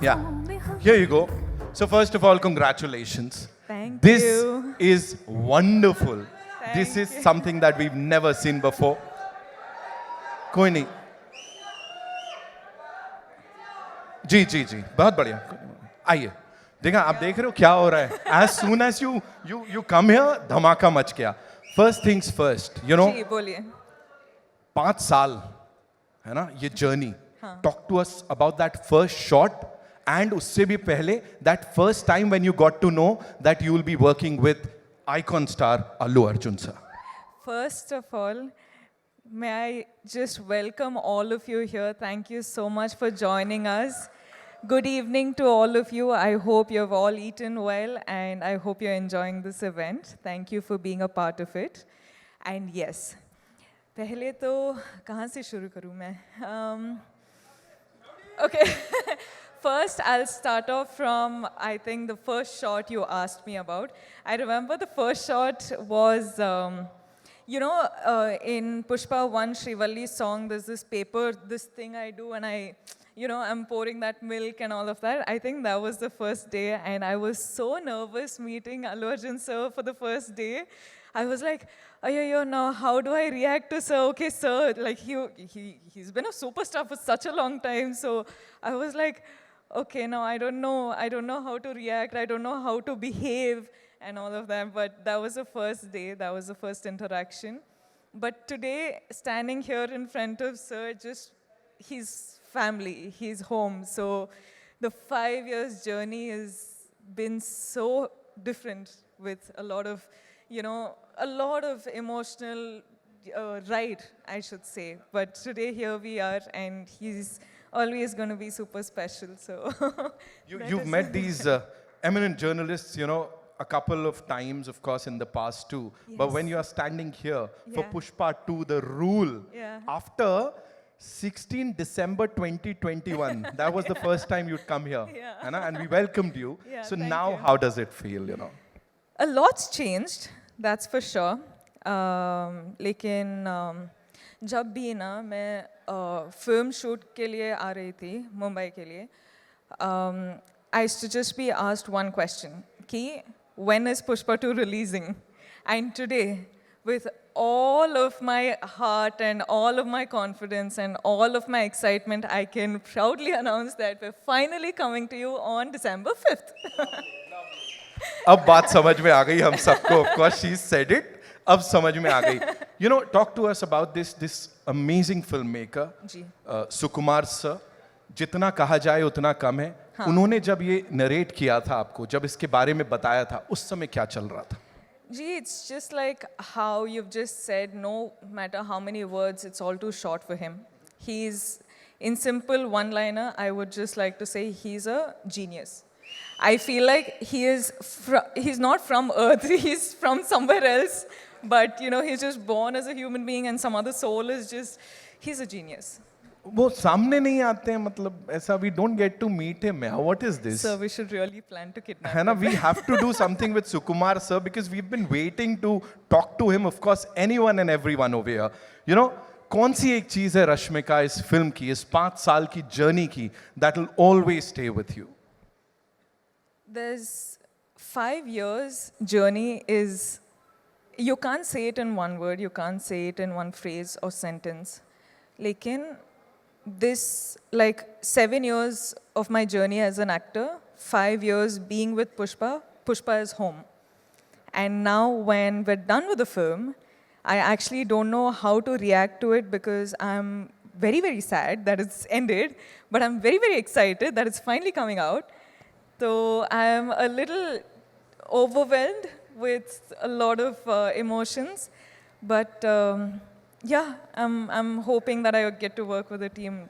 Yeah. Here you go. So first of all, congratulations. Thank This you. is wonderful. This Thank is you. something that we've never seen before. कोई नहीं. जी जी जी बहुत बढ़िया. आइए. देखा आप देख रहे हो क्या हो रहा है. As soon as you come here, धमाका मच गया. First things first, you know. जी बोलिए. 5 साल है ना ये जर्नी. हाँ. Talk to us about that first shot and उससे भी पहले that first time when you got to know that you will be working with icon star Allu Arjun sir. First of all, may I just welcome all of you here. Thank you so much for joining us. Good evening to all of you. I hope you have all eaten well and I hope you're enjoying this event. Thank you for being a part of it. And yes, पहले तो कहाँ से शुरू करूँ मैं? Okay. First, I'll start off from, I think, the first shot you asked me about. I remember the first shot was, in Pushpa 1, Srivalli's song, there's this paper, this thing I do, and I'm pouring that milk and all of that. I think that was the first day, and I was so nervous meeting Allu Arjun sir for the first day. I was like, yo, now how do I react to sir? Okay, sir, like he's been a superstar for such a long time, so I was like, okay, now I don't know how to react, I don't know how to behave and all of that, but that was the first day, that was the first interaction. But today, standing here in front of sir, just his family, his home, so the 5 years journey has been so different with a lot of emotional ride, I should say. But today here we are, and he's always going to be super special. So You've met these eminent journalists, a couple of times, of course, in the past too. But when you are standing here for Yeah. Pushpa 2, The Rule, Yeah. after 16 December 2021, that was the first time you'd come here. Yeah. है ना? And we welcomed you. Yeah, So thank now, you. how does it feel, A lot's changed, that's for sure. लेकिन जब भी ना मैं film shoot के लिए आ रही थी मुंबई के लिए, I used to just be asked one question, कि when is Pushpa 2 releasing? And today, with all of my heart and all of my confidence and all of my excitement, I can proudly announce that we're finally coming to you on December 5th. अब बात समझ में आ गई हम सबको. Of course, she said it. अब समझ में आ गई. Talk to us about this amazing filmmaker, ji. Sukumar sir. जितना कहा जाए उतना कम है. हाँ. उन्होंने जब ये नरेट किया था आपको, जब इसके बारे में बताया था, उस समय क्या चल रहा था? Gee, it's just like how you've just said, no matter how many words, it's all too short for him. He's, in simple one-liner, I would just like to say he's a genius. I feel like he's not from Earth, he's from somewhere else, but he's just born as a human being and some other soul is just, he's a genius. वो सामने नहीं आते हैं, मतलब ऐसा we don't get to meet him. What is this? So we should really plan to kidnap है ना? him. We have to do something with Sukumar sir because we've been waiting to talk to him. Of course, anyone and everyone over here. कौन सी एक चीज है रश्मिका इस film की, इस 5 साल की जर्नी की, that will always stay with you? There's 5 years journey is, you can't say it in one word, you can't say it in one phrase or sentence. Lekin, this, 7 years of my journey as an actor, 5 years being with Pushpa is home. And now when we're done with the film, I actually don't know how to react to it because I'm very, very sad that it's ended, but I'm very, very excited that it's finally coming out. So I'm a little overwhelmed with a lot of emotions, but yeah, I'm hoping that I get to work with the team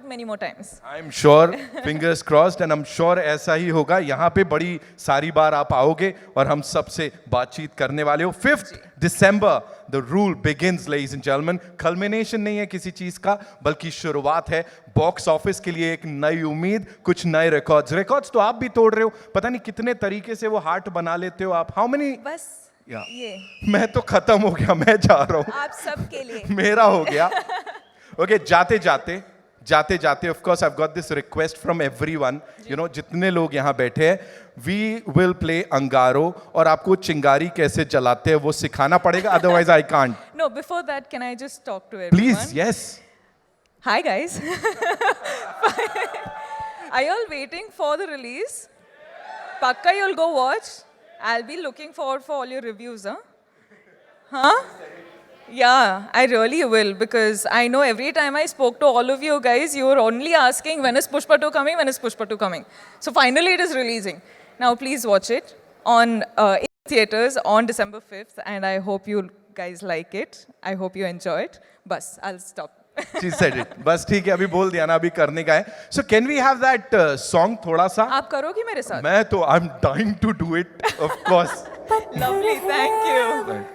many more times. I'm sure, fingers crossed, and I'm sure ऐसा ही होगा. यहाँ पे बड़ी सारी बार आप आओगे और हम सबसे बातचीत करने वाले हो. 5th December, the rule begins, ladies and gentlemen. Culmination नहीं है किसी चीज का, बल्कि शुरुआत है. बॉक्स ऑफिस के लिए एक नई उम्मीद, कुछ नए रिकॉर्ड्स तो आप भी तोड़ रहे हो. पता नहीं कितने तरीके से वो हार्ट बना लेते हो आप. How many? बस ये मैं तो खत्म हो गया, मैं जा रहा हूँ. आप सबके लिए. मेरा हो गया. ओके, जाते जाते जाते जाते of course I have got this request from everyone, you know जितने लोग यहाँ बैठे हैं, वी विल प्ले अंगारो और आपको चिंगारी कैसे जलाते हैं वो सिखाना पड़ेगा, otherwise I can't. No, before that, can I just talk to everyone? Please, yes. Hi guys. Are you all waiting for the release? Pakka you'll go watch. I'll be looking forward for all your reviews, huh? Huh? Yeah, I really will, because I know every time I spoke to all of you guys, you were only asking when is Pushpa 2 coming, when is Pushpa 2 coming. So finally it is releasing. Now please watch it on in theaters on December 5th, and I hope you guys like it. I hope you enjoy it. Bas, I'll stop. She said it. बस ठीक है, अभी बोल दिया ना, अभी करने का है. So can we have that song थोड़ा सा? आप करोगी मेरे साथ? मैं तो I'm dying to do it, of course. Lovely, thank you.